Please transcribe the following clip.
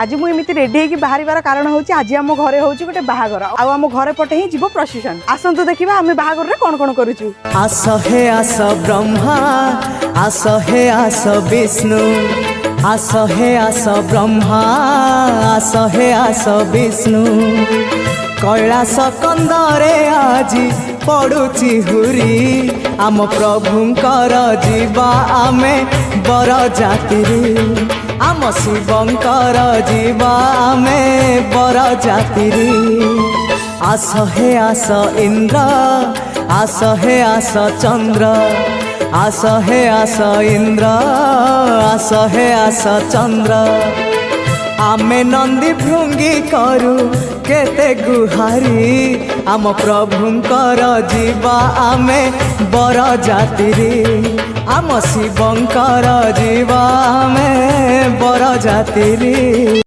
आज मुझे रेडी होगी बाहर कारण हूँ आज आम घरे हूँ गोटे बाहागर आम घर पटे ही जीव प्रशिक्षण आसतु देखा आम बाहागर कौन कौन करूँ। आस हे आस ब्रह्मा आस हे आस विष्णु आस हे आस ब्रह्मा आस हे आस विष्णु कैलास कंदरे आज पड़ुची हुरी आम प्रभुंकर जीवा आमे बर जातिरी आम शिवंकर जीवा आमे बर जातिरी। आस हे आस इंद्र आस हे आस चंद्र आस हे आस इंद्र आस हे आस चंद्र आमे नंदी भृंगी करू केते गुहारी आम प्रभुंकर जीवा आमे बर जातिरी आम शिवंकर जीवा आमे बर जातिरी।